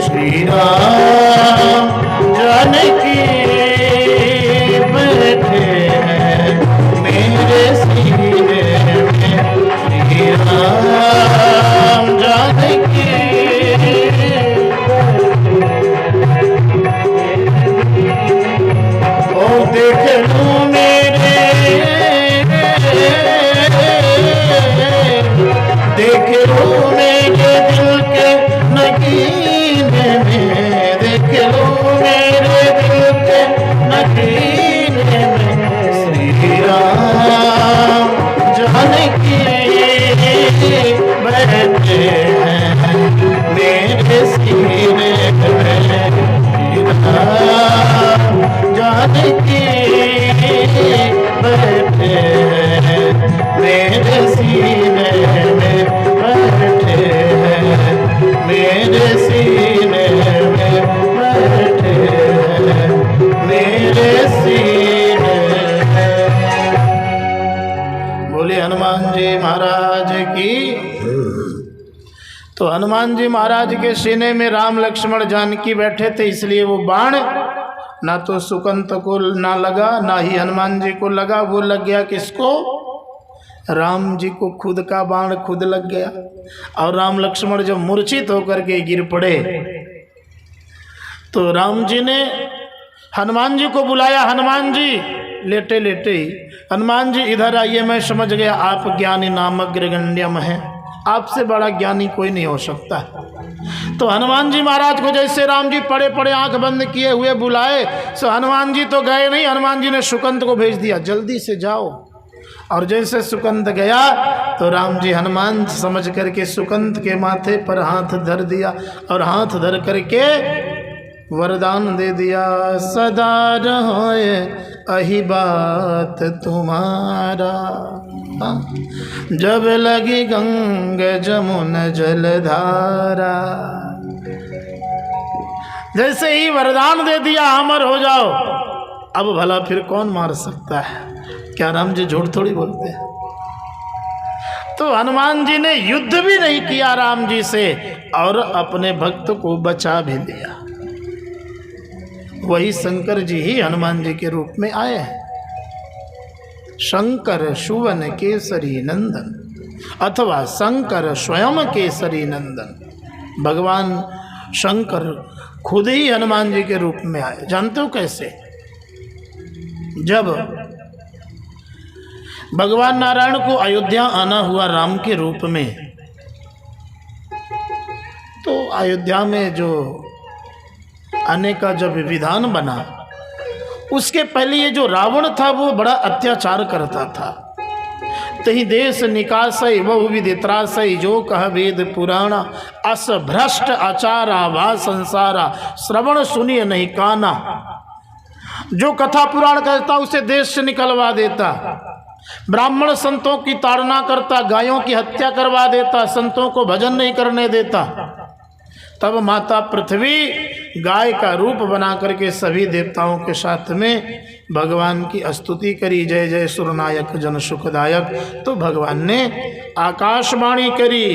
श्री राम जानकी बैठे हैं मेरे सीने में। श्री राम जानकी ओ देख लूं मेरे, देख लूं मेरे दिल के नगीने में, देख लूं मेरे दिल के नगीने में। श्री राम जानकी बैठे हैं मेरे सीने में। श्री राम जानकी बैठे हैं मेरे सीने में, बैठे हैं मेरे सीने में, बैठे हैं मेरे सीने में। बोले हनुमान जी महाराज की। तो हनुमान जी महाराज के सीने में राम लक्ष्मण जानकी बैठे थे, इसलिए वो बाण ना तो सुकंत को ना लगा, ना ही हनुमान जी को लगा। वो लग गया किसको? राम जी को खुद का बाण खुद लग गया। और राम लक्ष्मण जब मूर्छित होकर के गिर पड़े तो राम जी ने हनुमान जी को बुलाया। हनुमान जी लेटे लेटे ही, हनुमान जी इधर आइए, मैं समझ गया आप ज्ञानी नामग्र गण्यम हैं, आपसे बड़ा ज्ञानी कोई नहीं हो सकता। तो हनुमान जी महाराज को जैसे राम जी पड़े पड़े आंख बंद किए हुए बुलाए, सो हनुमान जी तो गए नहीं, हनुमान जी ने सुकंत को भेज दिया, जल्दी से जाओ। और जैसे सुकंत गया तो राम जी हनुमान समझ करके सुकंत के माथे पर हाथ धर दिया और हाथ धर करके वरदान दे दिया, सदा रहे अही बात तुम्हारा, जब लगी गंग जमुन जलधारा। जैसे ही वरदान दे दिया अमर हो जाओ, अब भला फिर कौन मार सकता है? क्या राम जी झूठ थोड़ी बोलते हैं? तो हनुमान जी ने युद्ध भी नहीं किया राम जी से और अपने भक्त को बचा भी लिया। वही शंकर जी ही हनुमान जी के रूप में आए हैं। शंकर सुवन केसरी नंदन अथवा शंकर स्वयं केसरी नंदन। भगवान शंकर खुद ही हनुमान जी के रूप में आए। जानते हो कैसे? जब भगवान नारायण को अयोध्या आना हुआ राम के रूप में, तो अयोध्या में जो आने का जब विधान बना, उसके पहले ये जो रावण था वो बड़ा अत्याचार करता था। तही देश निकासई बहुविध त्रासई, जो कह वेद पुराणा, अस भ्रष्ट आचारा वा संसारा, श्रवण सुनिए नहीं काना। जो कथा पुराण कहता उसे देश से निकलवा देता, ब्राह्मण संतों की ताड़ना करता, गायों की हत्या करवा देता, संतों को भजन नहीं करने देता। तब माता पृथ्वी गाय का रूप बना करके सभी देवताओं के साथ में भगवान की स्तुति करी, जय जय सुरनायक जन सुखदायक। तो भगवान ने आकाशवाणी करी।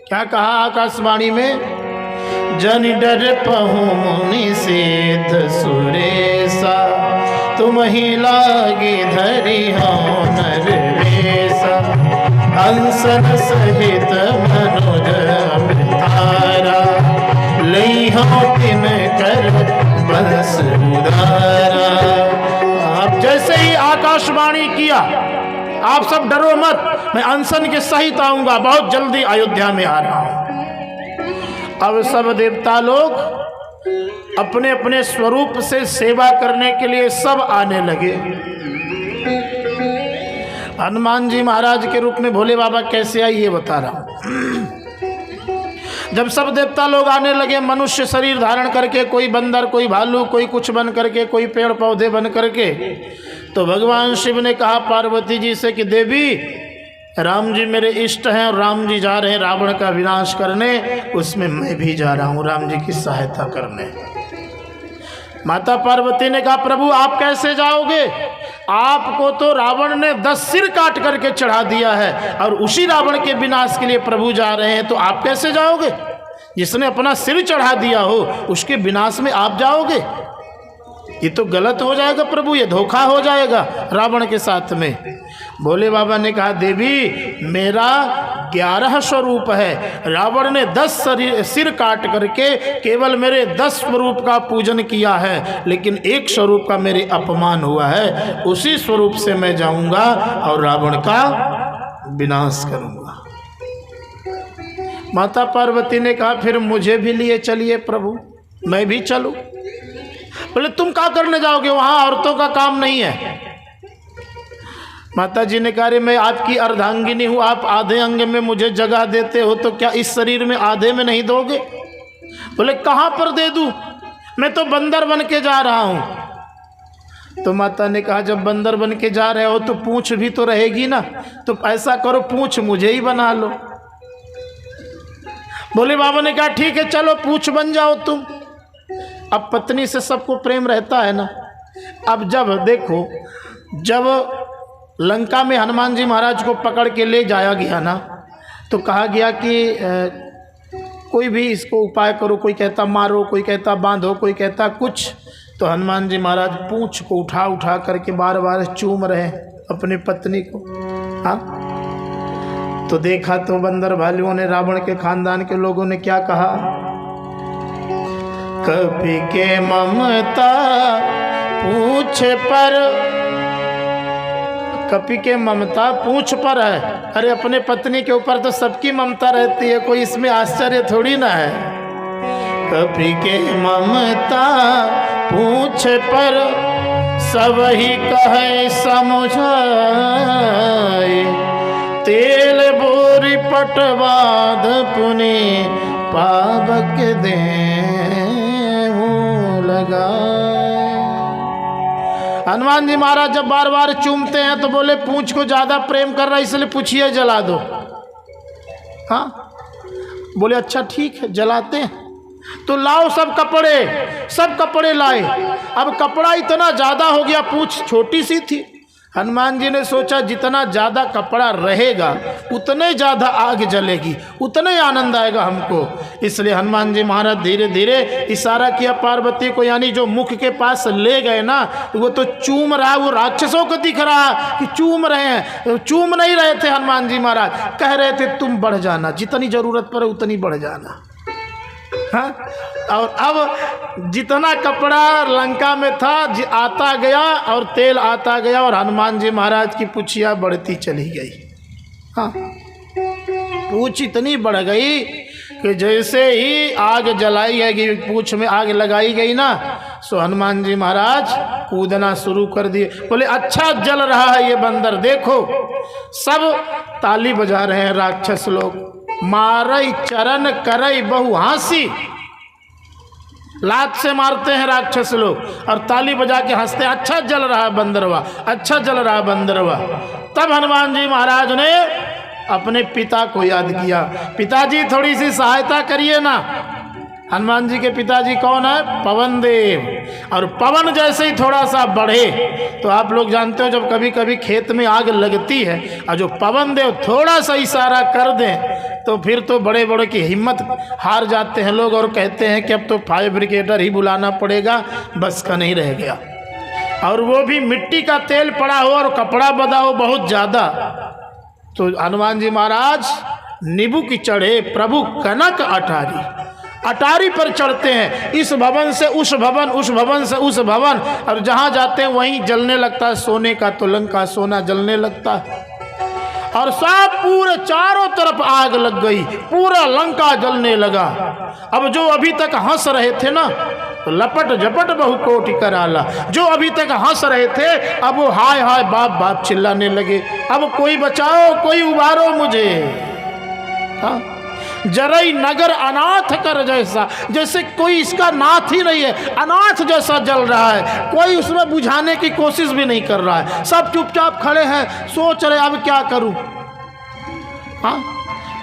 क्या कहा आकाशवाणी में? जन डर पहु मुनि सिद्ध सुरेशा, तुम ही लागे धरी हो नरवेशा, अंसन सहित मनुज अवतारा, लई हो तिन कर बस उदारा। आप जैसे ही आकाशवाणी किया, आप सब डरो मत, मैं अनशन के सहित आऊंगा, बहुत जल्दी अयोध्या में आ रहा हूं। अब सब देवता लोग अपने अपने स्वरूप से सेवा करने के लिए सब आने लगे। हनुमान जी महाराज के रूप में भोले बाबा कैसे आई ये बता रहा हूं। जब सब देवता लोग आने लगे मनुष्य शरीर धारण करके, कोई बंदर, कोई भालू, कोई कुछ बन करके, कोई पेड़ पौधे बन करके, तो भगवान शिव ने कहा पार्वती जी से कि देवी, राम जी मेरे इष्ट हैं और राम जी जा रहे हैं रावण का विनाश करने, उसमें मैं भी जा रहा हूँ राम जी की सहायता करने। माता पार्वती ने कहा प्रभु आप कैसे जाओगे? आपको तो रावण ने 10 सिर काट करके चढ़ा दिया है और उसी रावण के विनाश के लिए प्रभु जा रहे हैं, तो आप कैसे जाओगे? जिसने अपना सिर चढ़ा दिया हो उसके विनाश में आप जाओगे? ये तो गलत हो जाएगा प्रभु, ये धोखा हो जाएगा रावण के साथ में। भोले बाबा ने कहा देवी मेरा 11 स्वरूप है, रावण ने 10 सिर काट करके केवल मेरे 10 स्वरूप का पूजन किया है, लेकिन एक स्वरूप का मेरे अपमान हुआ है, उसी स्वरूप से मैं जाऊंगा और रावण का विनाश करूंगा। माता पार्वती ने कहा फिर मुझे भी लिए चलिए प्रभु, मैं भी चलूं। बोले तुम क्या करने जाओगे, वहां औरतों का काम नहीं है। माता जी ने कहा मैं आपकी अर्धांगिनी हूं, आप आधे अंग में मुझे जगह देते हो तो क्या इस शरीर में आधे में नहीं दोगे? बोले कहां पर दे दूं, मैं तो बंदर बन के जा रहा हूं। तो माता ने कहा जब बंदर बन के जा रहे हो तो पूंछ भी तो रहेगी ना, तो ऐसा करो पूंछ मुझे ही बना लो। भोले बाबा ने कहा ठीक है चलो पूंछ बन जाओ तुम। अब पत्नी से सबको प्रेम रहता है ना। अब जब देखो, जब लंका में हनुमान जी महाराज को पकड़ के ले जाया गया ना, तो कहा गया कि कोई भी इसको उपाय करो, कोई कहता मारो, कोई कहता बांधो, कोई कहता कुछ। तो हनुमान जी महाराज पूंछ को उठा उठा करके बार बार चूम रहे अपनी पत्नी को। हाँ, तो देखा तो बंदर भालुओं ने, रावण के खानदान के लोगों ने क्या कहा, कपि के ममता पूछ पर, कपि के ममता पूछ पर है। अरे अपने पत्नी के ऊपर तो सबकी ममता रहती है, कोई इसमें आश्चर्य थोड़ी ना है। कपि के ममता पूछ पर सब ही कहे समझाए, तेल बोरी पटवाद पुनि पावक दे लगा। हनुमान जी महाराज जब बार बार चूमते हैं तो बोले पूंछ को ज्यादा प्रेम कर रहा है इसलिए पूछिए जला दो। हाँ, बोले अच्छा ठीक है जलाते हैं। तो लाओ सब कपड़े लाए। अब कपड़ा इतना ज्यादा हो गया, पूंछ छोटी सी थी। हनुमान जी ने सोचा जितना ज़्यादा कपड़ा रहेगा उतने ज़्यादा आग जलेगी, उतने आनंद आएगा हमको। इसलिए हनुमान जी महाराज धीरे धीरे इशारा किया पार्वती को, यानी जो मुख के पास ले गए ना, वो तो चूम रहा, वो राक्षसों को दिख रहा कि चूम रहे हैं। चूम नहीं रहे थे हनुमान जी महाराज, कह रहे थे तुम बढ़ जाना, जितनी ज़रूरत पड़े उतनी बढ़ जाना। हाँ? और अब जितना कपड़ा लंका में था आता गया और तेल आता गया और हनुमान जी महाराज की पूंछिया बढ़ती चली गई। हाँ, पूंछ इतनी बढ़ गई कि जैसे ही आग जलाई गई, पूंछ में आग लगाई गई ना, सो हनुमान जी महाराज कूदना शुरू कर दिए। बोले अच्छा जल रहा है ये बंदर, देखो। सब ताली बजा रहे हैं राक्षस लोग, मारई चरण करई बहु हांसी, लात से मारते हैं राक्षस लोग और ताली बजा के हंसते हैं, अच्छा जल रहा बंदरवा, अच्छा जल रहा बंदरवा। तब हनुमान जी महाराज ने अपने पिता को याद किया, पिताजी थोड़ी सी सहायता करिए ना। हनुमान जी के पिताजी कौन है? पवन देव। और पवन जैसे ही थोड़ा सा बढ़े, तो आप लोग जानते हो जब कभी कभी खेत में आग लगती है और जो पवन देव थोड़ा सा इशारा कर दें तो फिर तो बड़े बड़े की हिम्मत हार जाते हैं लोग और कहते हैं कि अब तो फायर ब्रिगेडर ही बुलाना पड़ेगा, बस का नहीं रह गया। और वो भी मिट्टी का तेल पड़ा हो और कपड़ा बंधा हो बहुत ज़्यादा। तो हनुमान जी महाराज नींबू की चढ़े प्रभु कनक अटारी पर चढ़ते हैं, इस भवन से उस भवन, उस भवन से उस भवन, और जहाँ जाते हैं वहीं जलने लगता है सोने का, तो लंका सोना जलने लगता है और सब पूरे चारों तरफ आग लग गई, पूरा लंका जलने लगा। अब जो अभी तक हंस रहे थे ना, तो लपट झपट बहु कोटि कराला, जो अभी तक हंस रहे थे अब वो हाय हाय बाप बाप चिल्लाने लगे, अब कोई बचाओ, कोई उबारो मुझे। हाँ, जरई नगर अनाथ कर जैसा, जैसे कोई इसका नाथ ही नहीं है, अनाथ जैसा जल रहा है, कोई उसमें बुझाने की कोशिश भी नहीं कर रहा है, सब चुपचाप खड़े हैं, सोच रहे अब क्या करूं। हाँ,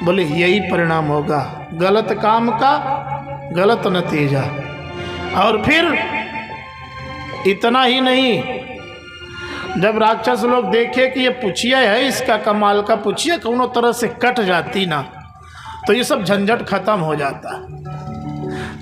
बोले यही परिणाम होगा गलत काम का, गलत नतीजा। और फिर इतना ही नहीं, जब राक्षस लोग देखे कि ये पुछिया है, इसका कमाल का पुछिया कोनो तरह से कट जाती ना, तो ये सब झंझट खत्म हो जाता।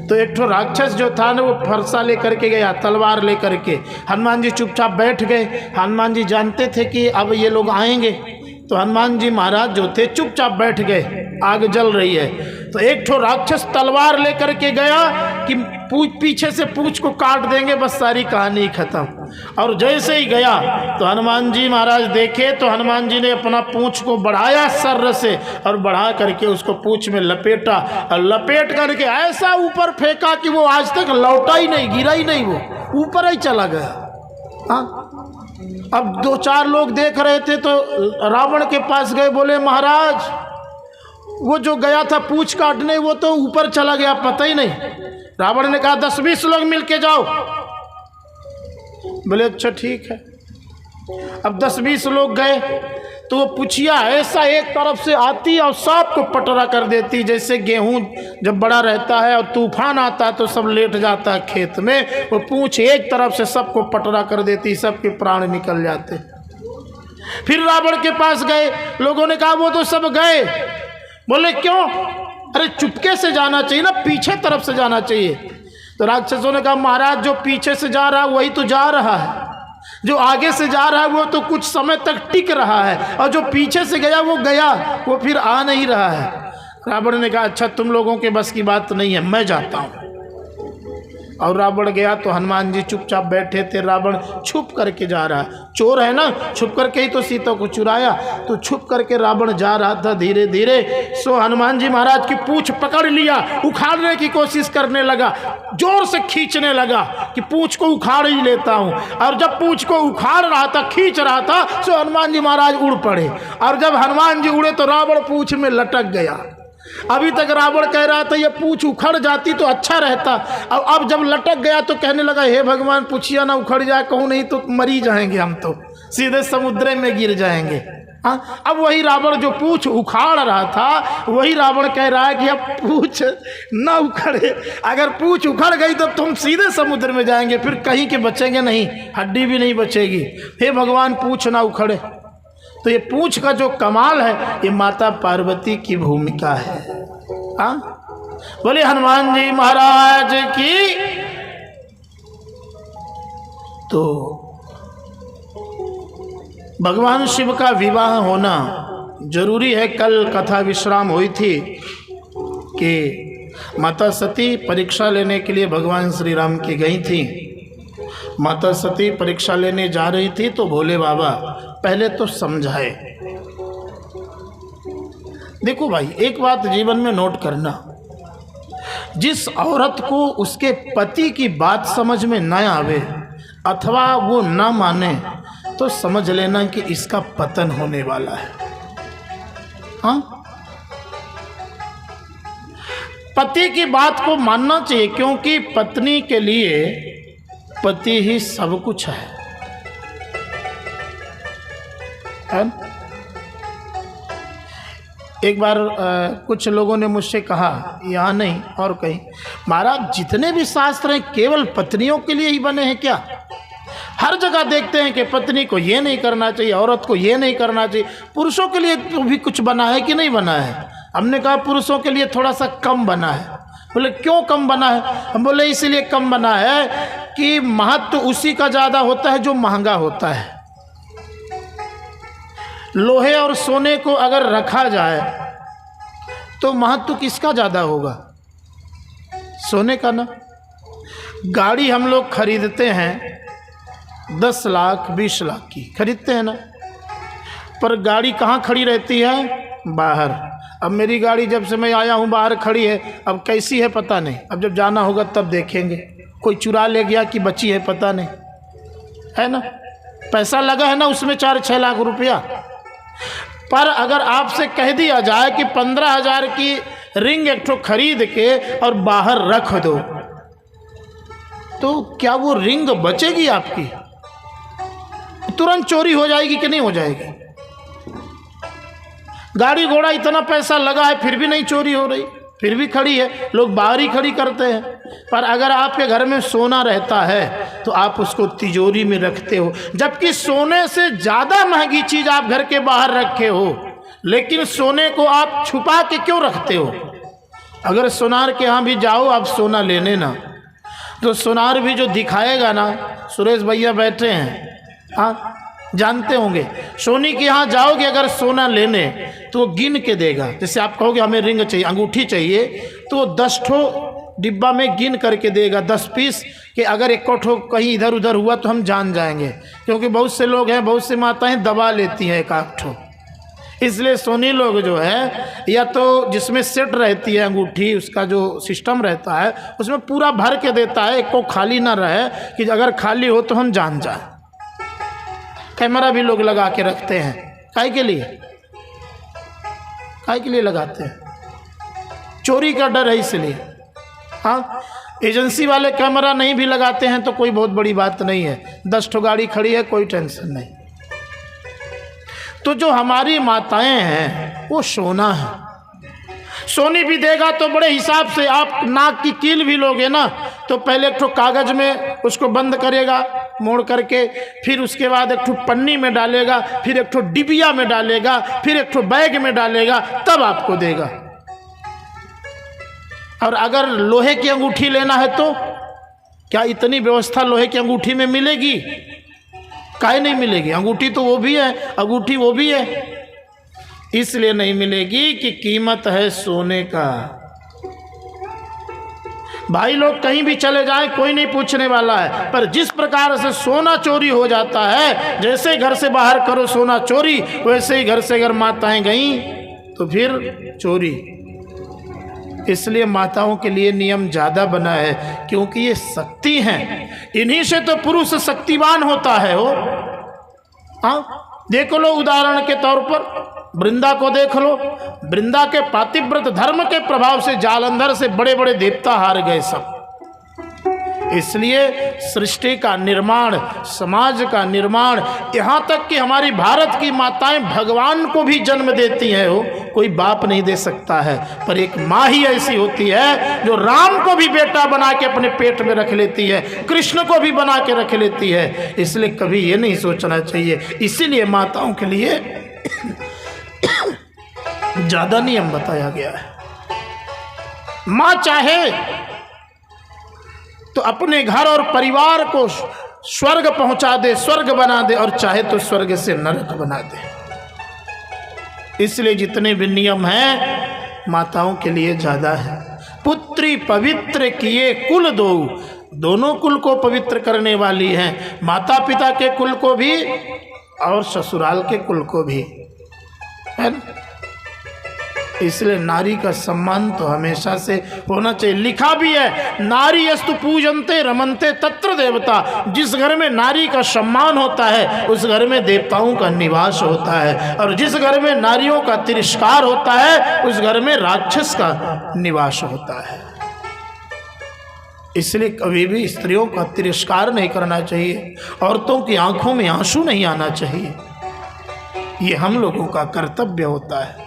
तो एक ठो राक्षस जो था ना वो फरसा लेकर के गया, तलवार लेकर के। हनुमान जी चुपचाप बैठ गए। हनुमान जी जानते थे कि अब ये लोग आएंगे, तो हनुमान जी महाराज जो थे चुपचाप बैठ गए। आग जल रही है तो एक ठो राक्षस तलवार लेकर के गया कि पीछे से पूंछ को काट देंगे, बस सारी कहानी खत्म। और जैसे ही गया तो हनुमान जी महाराज देखे तो हनुमान जी ने अपना पूंछ को बढ़ाया सर से और बढ़ा करके उसको पूंछ में लपेटा और लपेट करके ऐसा ऊपर फेंका कि वो आज तक लौटा ही नहीं, गिरा ही नहीं, वो ऊपर ही चला गया। हाँ, अब 2-4 लोग देख रहे थे तो रावण के पास गए, बोले महाराज वो जो गया था पूंछ काटने वो तो ऊपर चला गया, पता ही नहीं। रावण ने कहा 10-20 लोग मिलके जाओ। बोले अच्छा ठीक है। अब 10-20 लोग गए तो वो पुछिया ऐसा एक तरफ से आती और सबको पटरा कर देती, जैसे गेहूं जब बड़ा रहता है और तूफान आता है तो सब लेट जाता है खेत में, वो पूंछ एक तरफ से सबको पटरा कर देती, सबके प्राण निकल जाते। फिर रावण के पास गए, लोगों ने कहा वो तो सब गए। बोले क्यों? अरे चुपके से जाना चाहिए ना, पीछे तरफ से जाना चाहिए। तो राक्षसों ने कहा महाराज जो पीछे से जा रहा है वही तो जा रहा है, जो आगे से जा रहा है वो तो कुछ समय तक टिक रहा है, और जो पीछे से गया वो गया, वो फिर आ नहीं रहा है। रावण ने कहा अच्छा तुम लोगों के बस की बात नहीं है, मैं जाता हूँ। और रावण गया तो हनुमान जी चुपचाप बैठे थे। रावण छुप करके जा रहा है, चोर है ना, छुप करके ही तो सीता को चुराया। तो छुप करके रावण जा रहा था धीरे धीरे। सो हनुमान जी महाराज की पूंछ पकड़ लिया, उखाड़ने की कोशिश करने लगा, जोर से खींचने लगा कि पूंछ को उखाड़ ही लेता हूँ। और जब पूंछ को उखाड़ रहा था, खींच रहा था, सो हनुमान जी महाराज उड़ पड़े। और जब हनुमान जी उड़े तो रावण पूंछ में लटक गया। अभी तक रावण कह रहा था ये पूंछ उखड़ जाती तो अच्छा रहता, और अब जब लटक गया तो कहने लगा हे भगवान पूछिया ना उखड़ जाए, कहूँ नहीं तो मरी जाएंगे, हम तो सीधे समुद्र में गिर जाएंगे। हाँ, अब वही रावण जो पूंछ उखाड़ रहा था वही रावण कह रहा है कि अब पूंछ ना उखड़े, अगर पूंछ उखड़ गई तो तुम सीधे समुद्र में जाएंगे, फिर कहीं के बचेंगे नहीं, हड्डी भी नहीं बचेगी। हे भगवान पूंछ ना उखड़े। तो ये पूंछ का जो कमाल है ये माता पार्वती की भूमिका है। हाँ, बोले हनुमान जी महाराज की। तो भगवान शिव का विवाह होना जरूरी है। कल कथा विश्राम हुई थी कि माता सती परीक्षा लेने के लिए भगवान श्री राम की गई थी। माता सती परीक्षा लेने जा रही थी तो भोले बाबा पहले तो समझाए। देखो भाई, एक बात जीवन में नोट करना, जिस औरत को उसके पति की बात समझ में न आवे अथवा वो ना माने तो समझ लेना कि इसका पतन होने वाला है। हाँ, पति की बात को मानना चाहिए, क्योंकि पत्नी के लिए पति ही सब कुछ है। एक बार कुछ लोगों ने मुझसे कहा, यहाँ नहीं और कहीं, महाराज जितने भी शास्त्र हैं केवल पत्नियों के लिए ही बने हैं क्या? हर जगह देखते हैं कि पत्नी को ये नहीं करना चाहिए, औरत को ये नहीं करना चाहिए। पुरुषों के लिए तो भी कुछ बना है कि नहीं बना है? हमने कहा पुरुषों के लिए थोड़ा सा कम बना है। बोले क्यों कम बना है? हम बोले इसलिए कम बना है कि महत्व उसी का ज़्यादा होता है जो महंगा होता है। लोहे और सोने को अगर रखा जाए तो महत्व किसका ज़्यादा होगा? सोने का ना। गाड़ी हम लोग खरीदते हैं 10 लाख 20 लाख की खरीदते हैं ना, पर गाड़ी कहाँ खड़ी रहती है? बाहर। अब मेरी गाड़ी जब से मैं आया हूँ बाहर खड़ी है, अब कैसी है पता नहीं, अब जब जाना होगा तब देखेंगे। कोई चुरा ले गया कि बची है पता नहीं, है ना। पैसा लगा है ना उसमें 4-6 लाख रुपया। पर अगर आपसे कह दिया जाए कि 15,000 की रिंग एक ठो खरीद के और बाहर रख दो, तो क्या वो रिंग बचेगी आपकी? तुरंत चोरी हो जाएगी कि नहीं हो जाएगी? गाड़ी घोड़ा इतना पैसा लगा है फिर भी नहीं चोरी हो रही, फिर भी खड़ी है, लोग बाहर ही खड़ी करते हैं। पर अगर आपके घर में सोना रहता है तो आप उसको तिजोरी में रखते हो, जबकि सोने से ज़्यादा महंगी चीज़ आप घर के बाहर रखे हो, लेकिन सोने को आप छुपा के क्यों रखते हो? अगर सोनार के यहाँ भी जाओ आप सोना लेने ना, तो सोनार भी जो दिखाएगा ना, सुरेश भैया बैठे हैं, हाँ जानते होंगे, सोनी के यहाँ जाओगे अगर सोना लेने तो वो गिन के देगा। जैसे आप कहोगे हमें रिंग चाहिए, अंगूठी चाहिए, तो 10 ठो डिब्बा में गिन करके देगा, 10 पीस, कि अगर एक ठो कहीं इधर उधर हुआ तो हम जान जाएंगे। क्योंकि बहुत से लोग हैं, बहुत सी माताएं दबा लेती हैं एक आध ठो। इसलिए सोनी लोग जो है, या तो जिसमें सेट रहती है अंगूठी, उसका जो सिस्टम रहता है उसमें पूरा भर के देता है, एक को खाली ना रहे कि अगर खाली हो तो हम जान जाए। कैमरा भी लोग लगा के रखते हैं, काहे के लिए? काहे के लिए लगाते हैं? चोरी का डर है इसलिए। हाँ, एजेंसी वाले कैमरा नहीं भी लगाते हैं तो कोई बहुत बड़ी बात नहीं है, 10 ठो गाड़ी खड़ी है, कोई टेंशन नहीं। तो जो हमारी माताएं हैं वो सोना है। सोनी भी देगा तो बड़े हिसाब से। आप नाक की कील भी लोगे ना तो पहले एक ठो कागज में उसको बंद करेगा मोड़ करके, फिर उसके बाद एक ठो पन्नी में डालेगा, फिर एक ठो डिबिया में डालेगा, फिर एक ठो बैग में डालेगा, तब आपको देगा। और अगर लोहे की अंगूठी लेना है तो क्या इतनी व्यवस्था लोहे की अंगूठी में मिलेगी? काहे नहीं मिलेगी? अंगूठी तो वो भी है, अंगूठी वो भी है, इसलिए नहीं मिलेगी कि कीमत है सोने का। भाई लोग कहीं भी चले जाएं कोई नहीं पूछने वाला है, पर जिस प्रकार से सोना चोरी हो जाता है, जैसे घर से बाहर करो सोना चोरी, वैसे ही घर से अगर माताएं गईं तो फिर चोरी। इसलिए माताओं के लिए नियम ज़्यादा बना है, क्योंकि ये शक्ति हैं, इन्हीं से तो पुरुष शक्तिवान होता है। हो हाँ, देख लो उदाहरण के तौर पर वृंदा को देख लो। वृंदा के पातिव्रत धर्म के प्रभाव से जालंधर से बड़े बड़े देवता हार गए सब। इसलिए सृष्टि का निर्माण, समाज का निर्माण, यहाँ तक कि हमारी भारत की माताएं भगवान को भी जन्म देती हैं। हो कोई बाप नहीं दे सकता है, पर एक माँ ही ऐसी होती है जो राम को भी बेटा बना के अपने पेट में रख लेती है, कृष्ण को भी बना के रख लेती है। इसलिए कभी ये नहीं सोचना चाहिए। इसीलिए माताओं के लिए ज़्यादा नियम बताया गया है। माँ चाहे तो अपने घर और परिवार को स्वर्ग पहुंचा दे, स्वर्ग बना दे, और चाहे तो स्वर्ग से नरक बना दे। इसलिए जितने भी नियम हैं माताओं के लिए ज़्यादा है। पुत्री पवित्र किए कुल दो, दोनों कुल को पवित्र करने वाली हैं, माता पिता के कुल को भी और ससुराल के कुल को भी, है ना। इसलिए नारी का सम्मान तो हमेशा से होना चाहिए। लिखा भी है, नारी यस्तु पूजन्ते रमन्ते तत्र देवता। जिस घर में नारी का सम्मान होता है उस घर में देवताओं का निवास होता है, और जिस घर में नारियों का तिरस्कार होता है उस घर में राक्षस का निवास होता है। इसलिए कभी भी स्त्रियों का तिरस्कार नहीं करना चाहिए, औरतों की आंखों में आंसू नहीं आना चाहिए। ये हम लोगों का कर्तव्य होता है।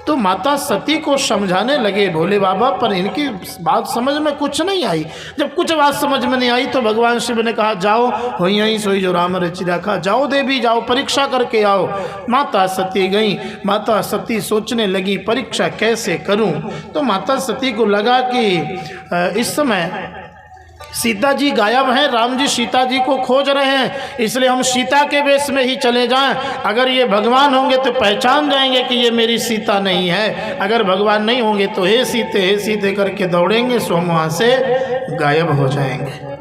तो माता सती को समझाने लगे भोले बाबा, पर इनकी बात समझ में कुछ नहीं आई। जब कुछ बात समझ में नहीं आई तो भगवान शिव ने कहा, जाओ हो यहीं सोई जो राम रचि रखा, जाओ देवी जाओ, परीक्षा करके आओ। माता सती गई। माता सती सोचने लगी परीक्षा कैसे करूं। तो माता सती को लगा कि इस समय सीता जी गायब हैं, राम जी सीता जी को खोज रहे हैं, इसलिए हम सीता के वेश में ही चले जाएं। अगर ये भगवान होंगे तो पहचान जाएंगे कि ये मेरी सीता नहीं है, अगर भगवान नहीं होंगे तो हे सीते करके दौड़ेंगे, सो हम वहाँ से गायब हो जाएंगे।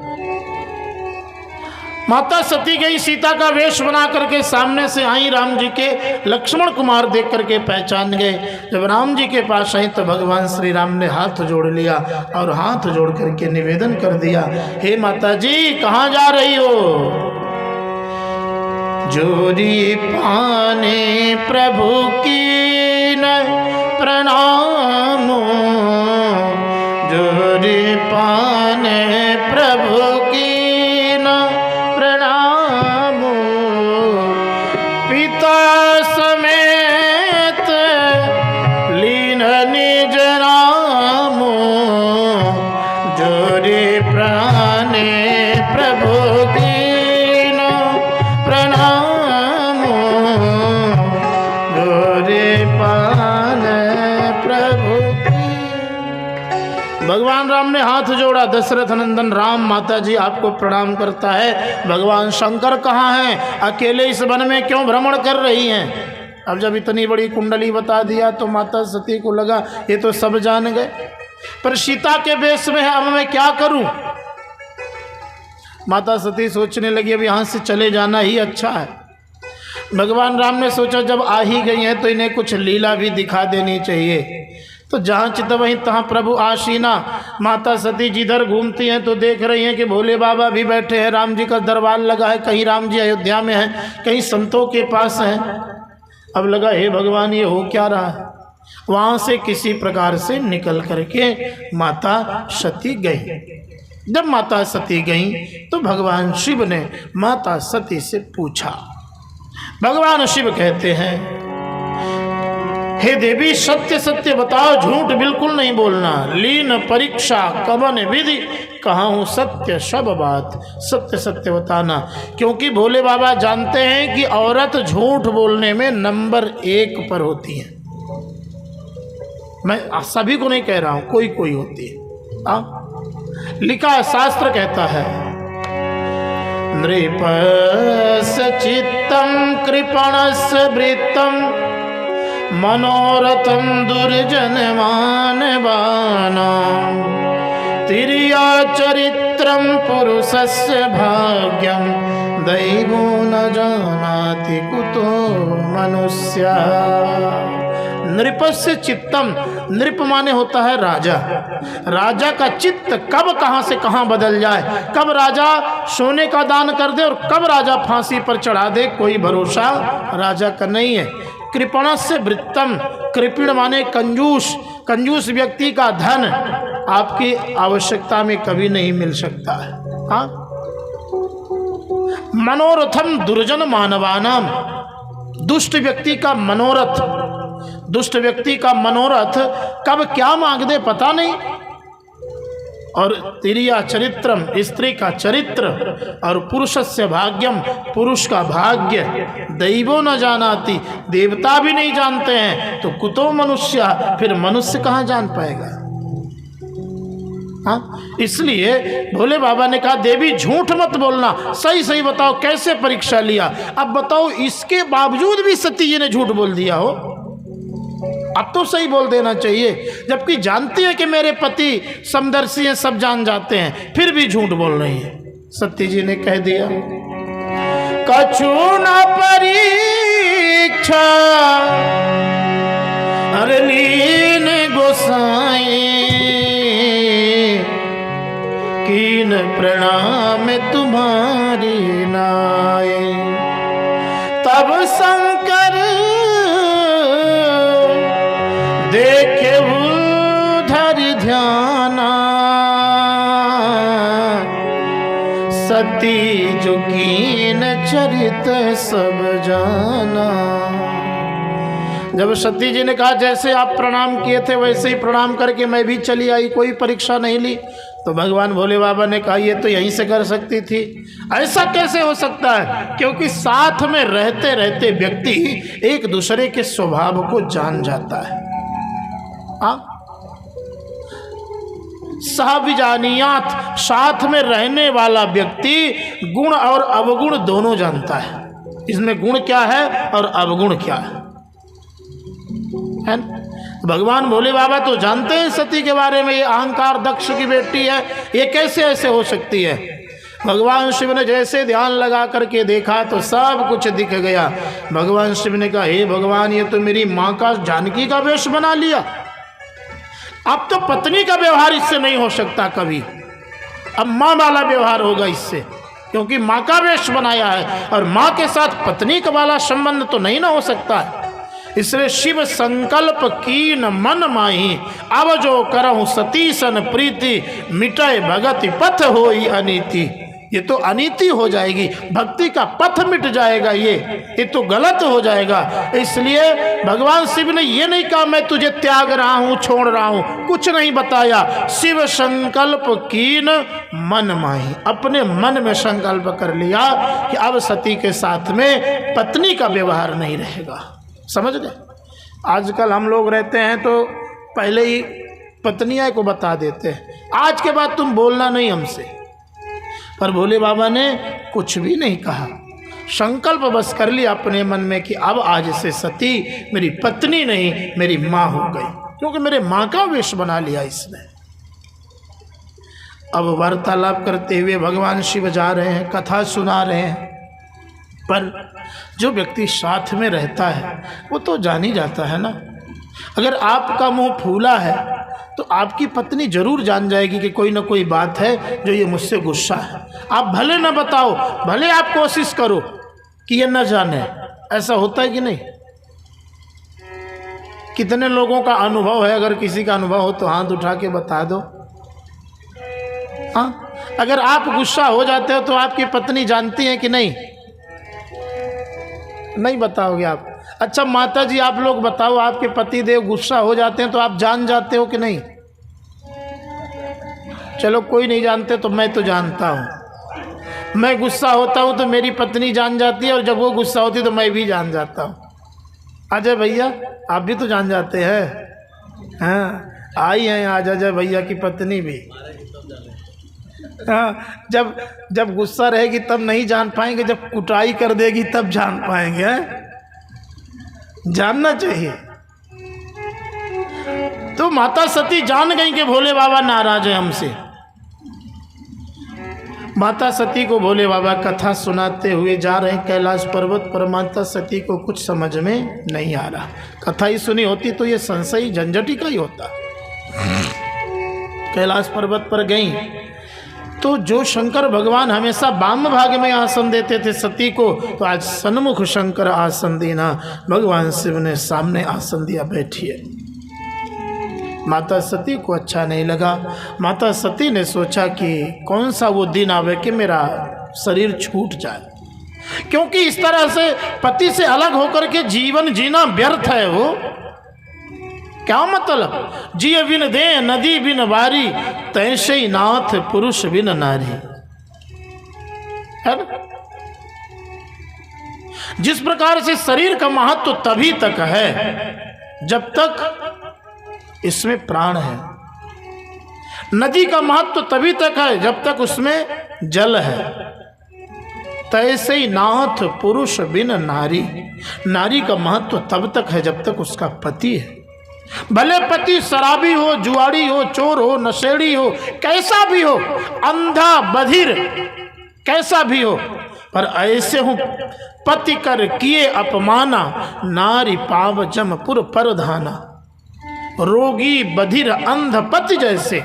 माता सती गई, सीता का वेश बना करके सामने से आई, राम जी के लक्ष्मण कुमार देख करके पहचान गए। जब राम जी के पास आई तो भगवान श्री राम ने हाथ जोड़ लिया और हाथ जोड़ करके निवेदन कर दिया, हे माता जी कहाँ जा रही हो। जोरी पाने प्रभु की न प्रणाम, जोरी पाने प्रभु की प्रभु भगवान राम ने हाथ जोड़ा, दशरथ नंदन राम माता जी आपको प्रणाम करता है। भगवान शंकर कहाँ हैं? अकेले इस वन में क्यों भ्रमण कर रही हैं? अब जब इतनी बड़ी कुंडली बता दिया तो माता सती को लगा ये तो सब जान गए, पर सीता के वेश में है, अब मैं क्या करूं? माता सती सोचने लगी अब यहाँ से चले जाना ही अच्छा है। भगवान राम ने सोचा जब आ ही गई हैं तो इन्हें कुछ लीला भी दिखा देनी चाहिए। तो जहाँ चित वहीं तहाँ प्रभु आशीना। माता सती जिधर घूमती हैं तो देख रही हैं कि भोले बाबा भी बैठे हैं, राम जी का दरबार लगा है, कहीं राम जी अयोध्या में हैं, कहीं संतों के पास हैं। अब लगा हे भगवान ये हो क्या रहा है? वहाँ से किसी प्रकार से निकल करके माता सती गई। जब माता सती गई तो भगवान शिव ने माता सती से पूछा। भगवान शिव कहते हैं हे देवी सत्य सत्य बताओ, झूठ बिल्कुल नहीं बोलना। लीन परीक्षा कवन विधि, कहूँ सत्य सब बात, सत्य सत्य बताना। क्योंकि भोले बाबा जानते हैं कि औरत झूठ बोलने में नंबर 1 पर होती है। मैं सभी को नहीं कह रहा हूँ, कोई कोई होती है। लिखा शास्त्र कहता है नृपस् चित्तम कृपणस् वृत्तम मनोरथम दुर्जनमानवानां तिर्या चरित्रम पुरुषस्य भाग्यम दैवो न जानाति कुतो मनुष्य। नृपस्य चित्तम, नृप माने होता है राजा। राजा का चित्त कब कहाँ से कहाँ बदल जाए, कब राजा सोने का दान कर दे और कब राजा फांसी पर चढ़ा दे, कोई भरोसा राजा का नहीं है। कृपणस्य वृत्तम, कृपण माने कंजूस, कंजूस व्यक्ति का धन आपकी आवश्यकता में कभी नहीं मिल सकता है। हाँ? मनोरथम दुर्जन मानवानाम, दुष्ट व्यक्ति का मनोरथ, दुष्ट व्यक्ति का मनोरथ कब क्या मांग दे पता नहीं। और तिरिया चरित्रम, स्त्री का चरित्र, और पुरुषस्य भाग्यम, पुरुष का भाग्य, दैवो न जानाति, देवता भी नहीं जानते हैं तो कुतो मनुष्य, फिर मनुष्य कहाँ जान पाएगा। हाँ, इसलिए भोले बाबा ने कहा देवी झूठ मत बोलना, सही सही बताओ कैसे परीक्षा लिया। अब बताओ इसके बावजूद भी सती जी ने झूठ बोल दिया हो, अब तो सही बोल देना चाहिए, जबकि जानती है कि मेरे पति समदर्शी हैं, सब जान जाते हैं, फिर भी झूठ बोल रही है। सती जी ने कह दिया कछु न परीक्षा अरे लीन गोसाई, कीन प्रणाम तुम्हारी नाय। तब शंकर देखे धरि ध्याना, सती जो कीन चरित सब जाना। जब सती जी ने कहा जैसे आप प्रणाम किए थे वैसे ही प्रणाम करके मैं भी चली आई, कोई परीक्षा नहीं ली, तो भगवान भोले बाबा ने कहा ये तो यहीं से कर सकती थी। ऐसा कैसे हो सकता है? क्योंकि साथ में रहते रहते व्यक्ति एक दूसरे के स्वभाव को जान जाता है। सहविजानियात, साथ में रहने वाला व्यक्ति गुण और अवगुण दोनों जानता है, इसमें गुण क्या है और अवगुण क्या है। भगवान भोले बाबा तो जानते हैं सती के बारे में, ये अहंकार दक्ष की बेटी है, ये कैसे ऐसे हो सकती है। भगवान शिव ने जैसे ध्यान लगा करके देखा तो सब कुछ दिख गया। भगवान शिव ने कहा हे भगवान ये तो मेरी माँ का जानकी का वेश बना लिया, अब तो पत्नी का व्यवहार इससे नहीं हो सकता कभी, अब माँ वाला व्यवहार होगा इससे, क्योंकि माँ का वेश बनाया है और माँ के साथ पत्नी का वाला संबंध तो नहीं ना हो सकता है। इसलिए शिव संकल्प कीन मन माही, अब जो करहु सती सन प्रीति, मिटाए भगति पथ होई अनीति। ये तो अनीति हो जाएगी, भक्ति का पथ मिट जाएगा, ये तो गलत हो जाएगा। इसलिए भगवान शिव ने ये नहीं कहा मैं तुझे त्याग रहा हूँ छोड़ रहा हूँ, कुछ नहीं बताया। शिव संकल्प कीन मन माही, अपने मन में संकल्प कर लिया कि अब सती के साथ में पत्नी का व्यवहार नहीं रहेगा। समझ गए? आजकल हम लोग रहते हैं तो पहले ही पत्नियां को बता देते हैं, आज के बाद तुम बोलना नहीं हमसे। पर भोले बाबा ने कुछ भी नहीं कहा, संकल्प बस कर लिया अपने मन में कि अब आज से सती मेरी पत्नी नहीं मेरी माँ हो गई, क्योंकि मेरे माँ का वेश बना लिया इसने। अब वार्तालाप करते हुए भगवान शिव जा रहे हैं, कथा सुना रहे हैं, पर जो व्यक्ति साथ में रहता है वो तो जान ही जाता है ना। अगर आपका मुंह फूला है तो आपकी पत्नी जरूर जान जाएगी कि कोई ना कोई बात है जो ये मुझसे गुस्सा है। आप भले न बताओ, भले आप कोशिश करो कि ये न जाने, ऐसा होता है कि नहीं? कितने लोगों का अनुभव है? अगर किसी का अनुभव हो तो हाथ उठा के बता दो। हाँ, अगर आप गुस्सा हो जाते हो तो आपकी पत्नी जानती है कि नहीं? नहीं बताओगे आप। अच्छा माता जी आप लोग बताओ, आपके पति देव गुस्सा हो जाते हैं तो आप जान जाते हो कि नहीं? चलो कोई नहीं जानते तो मैं तो जानता हूँ। मैं गुस्सा होता हूँ तो मेरी पत्नी जान जाती है, और जब वो गुस्सा होती है तो मैं भी जान जाता हूँ। अजय भैया आप भी तो जान जाते हैं। हाँ, आई हैं आज अजय भैया की पत्नी भी। हाँ, जब गुस्सा रहेगी तब नहीं जान पाएंगे, जब कुटाई कर देगी तब जान पाएंगे। जानना चाहिए। तो माता सती जान गई कि भोले बाबा नाराज है हमसे। माता सती को भोले बाबा कथा सुनाते हुए जा रहे हैं कैलाश पर्वत पर। माता सती को कुछ समझ में नहीं आ रहा। कथा ही सुनी होती तो ये संशय झंझटी का ही होता। कैलाश पर्वत पर गई तो जो शंकर भगवान हमेशा वाम भाग में आसन देते थे सती को, तो आज सन्मुख शंकर आसन देना, भगवान शिव ने सामने आसन दिया, बैठिए। माता सती को अच्छा नहीं लगा। माता सती ने सोचा कि कौन सा वो दिन आवे कि मेरा शरीर छूट जाए, क्योंकि इस तरह से पति से अलग होकर के जीवन जीना व्यर्थ है। वो क्या मतलब? जिय बिन दे नदी बिन वारी, तैसे ही नाथ पुरुष बिन नारी, है ना? जिस प्रकार से शरीर का महत्व तभी तक है जब तक इसमें प्राण है। नदी का महत्व तभी तक है जब तक उसमें जल है। तैसे ही नाथ पुरुष बिन नारी, नारी का महत्व तब तक है जब तक उसका पति है। भले पति शराबी हो, जुआड़ी हो, चोर हो, नशेड़ी हो, कैसा भी हो, अंधा बधिर कैसा भी हो, पर ऐसे हूँ पति कर किए अपमाना, नारी पाव जमपुर परधाना। रोगी बधिर अंध पति जैसे,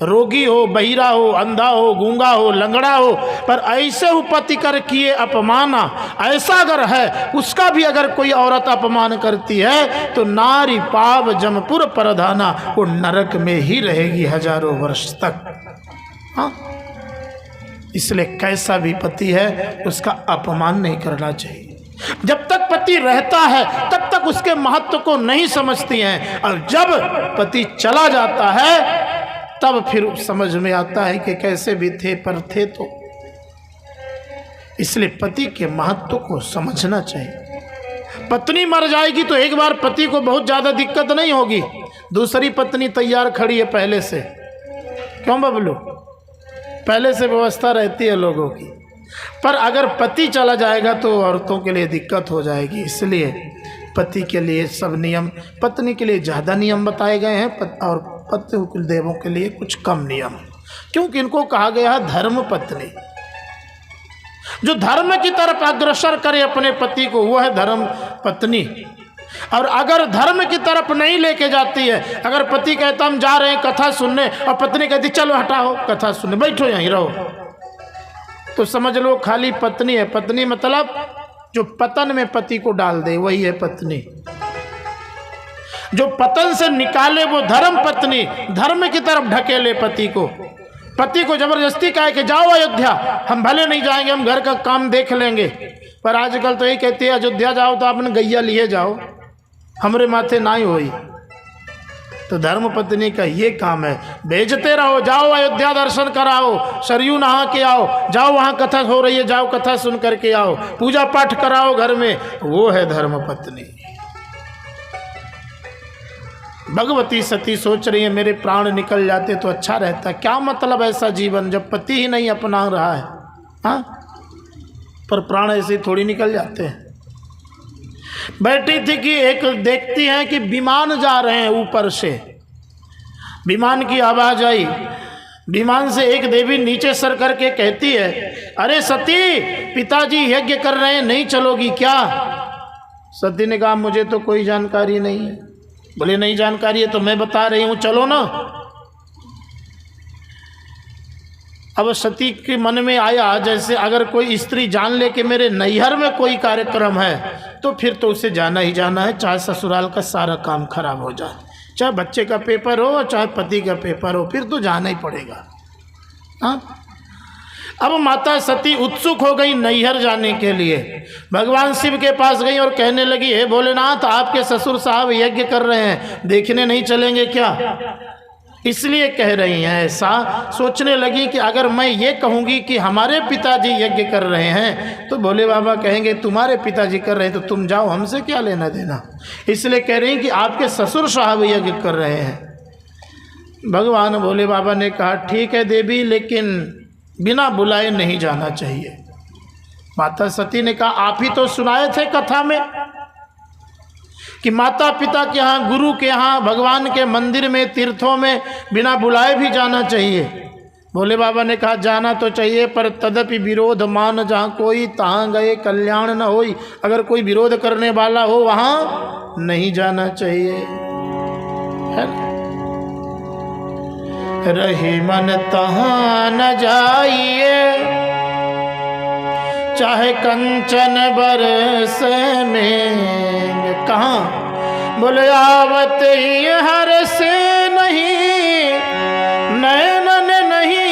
रोगी हो, बहिरा हो, अंधा हो, गूंगा हो, लंगड़ा हो, पर ऐसे हो पति कर किए अपमाना। ऐसा अगर है, उसका भी अगर कोई औरत अपमान करती है तो नारी पाव जमपुर परधाना, वो नरक में ही रहेगी हजारों वर्ष तक। हाँ, इसलिए कैसा भी पति है उसका अपमान नहीं करना चाहिए। जब तक पति रहता है तब तक उसके महत्व को नहीं समझती हैं, और जब पति चला जाता है तब फिर समझ में आता है कि कैसे भी थे पर थे तो। इसलिए पति के महत्व को समझना चाहिए। पत्नी मर जाएगी तो एक बार पति को बहुत ज़्यादा दिक्कत नहीं होगी, दूसरी पत्नी तैयार खड़ी है पहले से। क्यों बबलू? पहले से व्यवस्था रहती है लोगों की। पर अगर पति चला जाएगा तो औरतों के लिए दिक्कत हो जाएगी। इसलिए पति के लिए सब नियम, पत्नी के लिए ज़्यादा नियम बताए गए हैं और पति कुल देवों के लिए कुछ कम नियम, क्योंकि इनको कहा गया है धर्म पत्नी। जो धर्म की तरफ अग्रसर करे अपने पति को, वो है धर्म पत्नी। और अगर धर्म की तरफ नहीं लेके जाती है, अगर पति कहता हम जा रहे हैं कथा सुनने और पत्नी कहती चलो हटाओ कथा सुनने, बैठो यहीं रहो, तो समझ लो खाली पत्नी है। पत्नी मतलब जो पतन में पति को डाल दे वही है पत्नी। जो पतन से निकाले वो धर्म पत्नी, धर्म की तरफ ढकेले पति को। पति को जबरदस्ती कहे कि जाओ अयोध्या, हम भले नहीं जाएंगे, हम घर का काम देख लेंगे। पर आजकल तो यही कहते हैं अयोध्या जाओ तो आपने गैया लिए जाओ, हमरे माथे ना ही होई। तो धर्म पत्नी का ये काम है, भेजते रहो, जाओ अयोध्या दर्शन कराओ, सरयू नहा के आओ, जाओ वहाँ कथा हो रही है जाओ कथा सुन करके आओ, पूजा पाठ कराओ घर में, वो है धर्म पत्नी। भगवती सती सोच रही है मेरे प्राण निकल जाते तो अच्छा रहता। क्या मतलब ऐसा जीवन जब पति ही नहीं अपना रहा है। हाँ, पर प्राण ऐसे थोड़ी निकल जाते हैं। बैठी थी कि एक देखती हैं कि विमान जा रहे हैं ऊपर से, विमान की आवाज़ आई। विमान से एक देवी नीचे सर करके कहती है, अरे सती, पिताजी यज्ञ कर रहे हैं, नहीं चलोगी क्या? सती ने कहा मुझे तो कोई जानकारी नहीं है। बोले नहीं जानकारी है तो मैं बता रही हूँ, चलो ना। अब सती के मन में आया जैसे अगर कोई स्त्री जान ले कि मेरे नैहर में कोई कार्यक्रम है तो फिर तो उसे जाना ही जाना है, चाहे ससुराल का सारा काम खराब हो जाए, चाहे बच्चे का पेपर हो चाहे पति का पेपर हो, फिर तो जाना ही पड़ेगा। हाँ, अब माता सती उत्सुक हो गई नैहर जाने के लिए। भगवान शिव के पास गई और कहने लगी, हे भोलेनाथ, आपके ससुर साहब यज्ञ कर रहे हैं, देखने नहीं चलेंगे क्या? इसलिए कह रही हैं ऐसा। सोचने लगी कि अगर मैं ये कहूँगी कि हमारे पिताजी यज्ञ कर रहे हैं तो भोले बाबा कहेंगे तुम्हारे पिताजी कर रहे हैं तो तुम जाओ, हमसे क्या लेना देना। इसलिए कह रही कि आपके ससुर साहब यज्ञ कर रहे हैं। भगवान भोले बाबा ने कहा ठीक है देवी, लेकिन बिना बुलाए नहीं जाना चाहिए। माता सती ने कहा आप ही तो सुनाए थे कथा में कि माता पिता के यहाँ, गुरु के यहाँ, भगवान के मंदिर में, तीर्थों में बिना बुलाए भी जाना चाहिए। भोले बाबा ने कहा जाना तो चाहिए, पर तदपि विरोध मान जहाँ कोई, तहाँ गए कल्याण न होई। अगर कोई विरोध करने वाला हो वहाँ नहीं जाना चाहिए, है ना? रही मन तहाँ न जाइए, चाहे कंचन बरस में। कहाँ? बोले आवत ही हर से नहीं, नैनन नहीं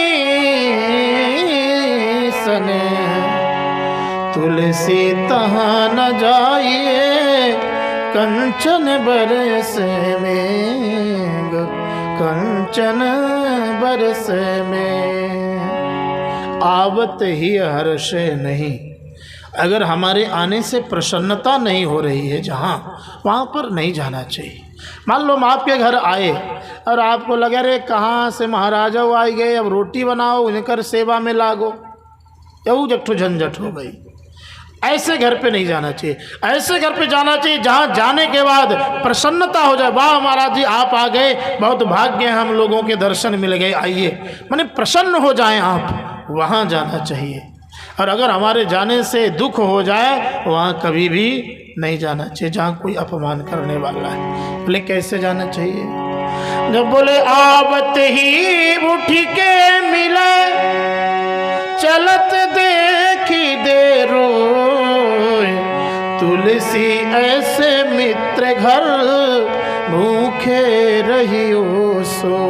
सने, तुलसी तहाँ न जाइए, कंचन बरस में, कंचन बरस में। आवत ही हर्ष नहीं, अगर हमारे आने से प्रसन्नता नहीं हो रही है जहाँ, वहाँ पर नहीं जाना चाहिए। मान लो हम आपके घर आए और आपको लगा रे कहाँ से महाराजा वो आई गए, अब रोटी बनाओ, उनकर सेवा में लागो, यू जट्ठू झंझट हो गई। ऐसे घर पे नहीं जाना चाहिए। ऐसे घर पे जाना चाहिए जहाँ जाने के बाद प्रसन्नता हो जाए, वाह महाराज जी आप आ गए, बहुत भाग्य है, हम लोगों के दर्शन मिल गए, आइए, माने प्रसन्न हो जाएं आप, वहाँ जाना चाहिए। और अगर हमारे जाने से दुख हो जाए वहाँ कभी भी नहीं जाना चाहिए जहाँ कोई अपमान करने वाला है। बोले कैसे जाना चाहिए? जब बोले आवत ही उठ के मिले, चलत देखी दे रोए, तुलसी ऐसे मित्र घर, भूखे रहियो सो।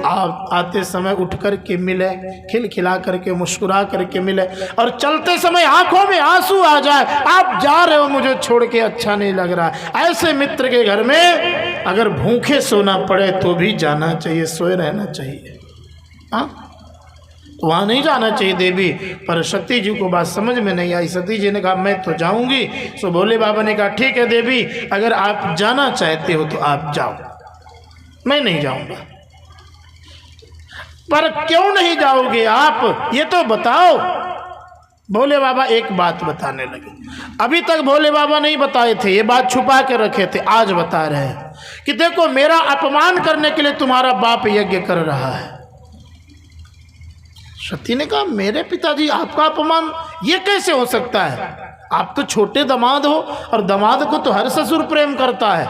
आप आते समय उठ कर के मिले, खिलखिला करके मुस्कुरा करके मिले, और चलते समय आंखों में आंसू आ जाए, आप जा रहे हो मुझे छोड़ के, अच्छा नहीं लग रहा। ऐसे मित्र के घर में अगर भूखे सोना पड़े तो भी जाना चाहिए, सोए रहना चाहिए। हाँ, वहाँ नहीं जाना चाहिए देवी। पर सती जी को बात समझ में नहीं आई। सती जी ने कहा मैं तो जाऊंगी। सो भोले बाबा ने कहा ठीक है देवी, अगर आप जाना चाहते हो तो आप जाओ, मैं नहीं जाऊंगा। पर क्यों नहीं जाओगे आप, ये तो बताओ। भोले बाबा एक बात बताने लगे। अभी तक भोले बाबा नहीं बताए थे, ये बात छुपा के रखे थे, आज बता रहे हैं कि देखो मेरा अपमान करने के लिए तुम्हारा बाप यज्ञ कर रहा है। सती ने कहा मेरे पिताजी आपका अपमान, ये कैसे हो सकता है? आप तो छोटे दामाद हो और दामाद को तो हर ससुर प्रेम करता है,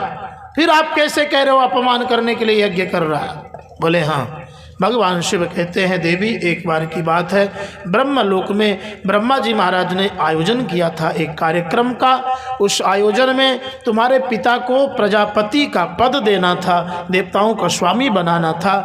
फिर आप कैसे कह रहे हो अपमान करने के लिए यज्ञ कर रहा है? बोले हाँ। भगवान शिव कहते हैं देवी एक बार की बात है, ब्रह्मलोक में ब्रह्मा जी महाराज ने आयोजन किया था एक कार्यक्रम का। उस आयोजन में तुम्हारे पिता को प्रजापति का पद देना था, देवताओं का स्वामी बनाना था।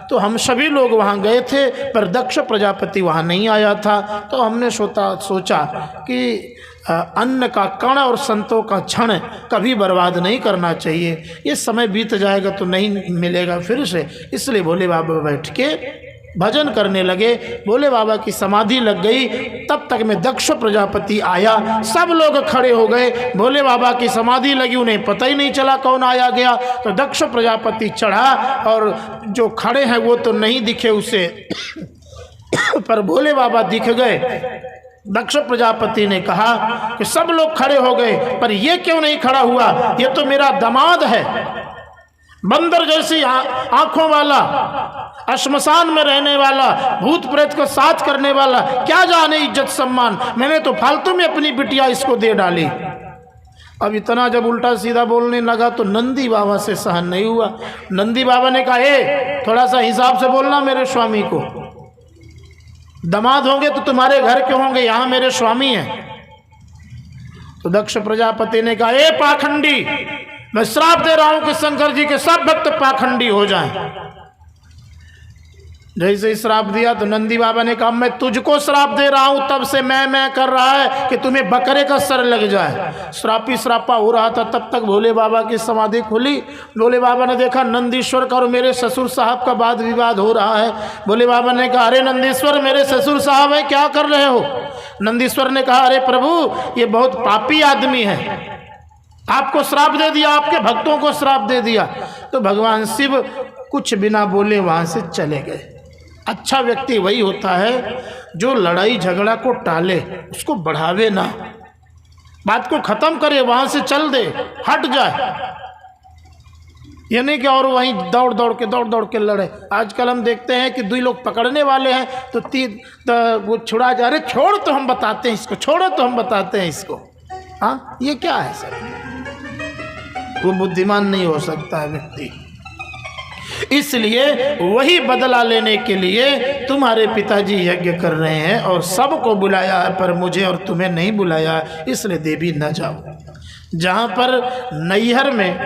तो हम सभी लोग वहाँ गए थे, पर दक्ष प्रजापति वहाँ नहीं आया था। तो हमने सोचा कि अन्न का कण और संतों का क्षण कभी बर्बाद नहीं करना चाहिए, ये समय बीत जाएगा तो नहीं मिलेगा फिर से। इसलिए भोले बाबा बैठ के भजन करने लगे। भोले बाबा की समाधि लग गई। तब तक में दक्ष प्रजापति आया, सब लोग खड़े हो गए। भोले बाबा की समाधि लगी, उन्हें पता ही नहीं चला कौन आया गया। तो दक्ष प्रजापति चढ़ा और जो खड़े हैं वो तो नहीं दिखे उसे पर भोले बाबा दिख गए। दक्ष प्रजापति ने कहा कि सब लोग खड़े हो गए पर ये क्यों नहीं खड़ा हुआ, ये तो मेरा दामाद है, बंदर जैसी आंखों वाला, श्मशान में रहने वाला, भूत प्रेत को साथ करने वाला, क्या जाने इज्जत सम्मान, मैंने तो फालतू में अपनी बिटिया इसको दे डाली। अब इतना जब उल्टा सीधा बोलने लगा तो नंदी बाबा से सहन नहीं हुआ। नंदी बाबा ने कहा, ए थोड़ा सा हिसाब से बोलना मेरे स्वामी को, दामाद होंगे तो तुम्हारे घर के होंगे, यहाँ मेरे स्वामी हैं। तो दक्ष प्रजापति ने कहा, ए पाखंडी, मैं श्राप दे रहा हूं कि शंकर जी के सब भक्त पाखंडी हो जाएं। जैसे ही श्राप दिया तो नंदी बाबा ने कहा, मैं तुझको श्राप दे रहा हूं, तब से मैं कर रहा है कि तुम्हें बकरे का सर लग जाए। श्रापी श्रापा हो रहा था, तब तक भोले बाबा की समाधि खुली। भोले बाबा ने देखा नंदीश्वर का और मेरे ससुर साहब का वाद विवाद हो रहा है। भोले बाबा ने कहा, अरे नंदीश्वर, मेरे ससुर साहब है, क्या कर रहे हो? नंदीश्वर ने कहा, अरे प्रभु, ये बहुत पापी आदमी है, आपको श्राप दे दिया, आपके भक्तों को श्राप दे दिया। तो भगवान शिव कुछ बिना बोले वहां से चले गए। अच्छा व्यक्ति वही होता है जो लड़ाई झगड़ा को टाले, उसको बढ़ावे ना, बात को खत्म करे, वहां से चल दे, हट जाए। ये नहीं कि और वहीं दौड़ दौड़ के लड़े। आजकल हम देखते हैं कि 2 लोग पकड़ने वाले हैं तो वो छुड़ा जा रहे, छोड़ तो हम बताते हैं इसको, छोड़ो तो हम बताते हैं इसको। हाँ, ये क्या है सर? वो बुद्धिमान नहीं हो सकता है व्यक्ति। इसलिए वही बदला लेने के लिए तुम्हारे पिताजी यज्ञ कर रहे हैं और सबको बुलाया है, पर मुझे और तुम्हें नहीं बुलाया है, इसलिए देवी न जाओ। जहाँ पर नैहर में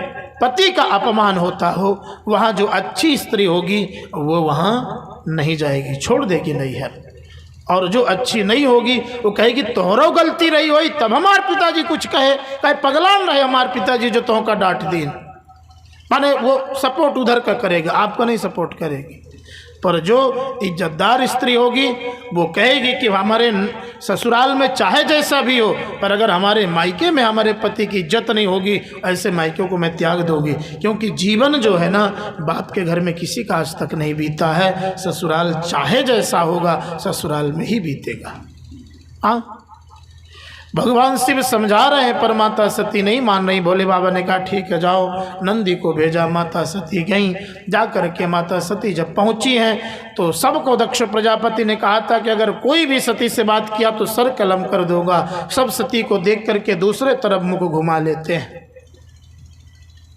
पति का अपमान होता हो, वहाँ जो अच्छी स्त्री होगी वो वहाँ नहीं जाएगी, छोड़ देगी नैहर। और जो अच्छी नहीं होगी वो कहेगी तोहरो गलती रही होई, तब हमारे पिताजी कुछ कहे पगलान रहे हमारे पिताजी जो तोह का डांट दी। माने वो सपोर्ट उधर का करेगा, आपको नहीं सपोर्ट करेगी। पर जो इज्जतदार स्त्री होगी वो कहेगी कि हमारे ससुराल में चाहे जैसा भी हो, पर अगर हमारे मायके में हमारे पति की इज्जत नहीं होगी, ऐसे मायके को मैं त्याग दूंगी। क्योंकि जीवन जो है ना, बाप के घर में किसी का आज तक नहीं बीता है। ससुराल चाहे जैसा होगा, ससुराल में ही बीतेगा। हाँ, भगवान शिव समझा रहे हैं पर माता सती नहीं मान रही। भोले बाबा ने कहा, ठीक है जाओ। नंदी को भेजा, माता सती गई। जा कर के माता सती जब पहुंची हैं तो सबको दक्ष प्रजापति ने कहा था कि अगर कोई भी सती से बात किया तो सर कलम कर दूंगा। सब सती को देख करके दूसरे तरफ मुख घुमा लेते हैं,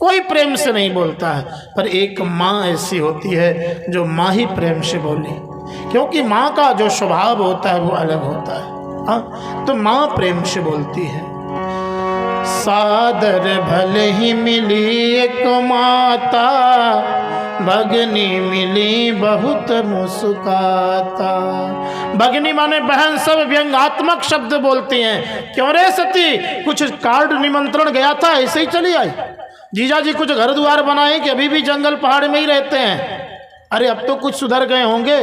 कोई प्रेम से नहीं बोलता है। पर एक माँ ऐसी होती है जो माँ ही प्रेम से बोली, क्योंकि माँ का जो स्वभाव होता है वो अलग होता है। हाँ, तो माँ प्रेम से बोलती है। सादर भले ही मिली एक माता, भगनी मिली बहुत मुस्काता। भगनी माने बहन, सब व्यंग्यात्मक शब्द बोलती हैं। क्यों रे सती, कुछ कार्ड निमंत्रण गया था ऐसे ही चली आई? जीजा जी कुछ घर द्वार बनाए कि अभी भी जंगल पहाड़ में ही रहते हैं? अरे अब तो कुछ सुधर गए होंगे।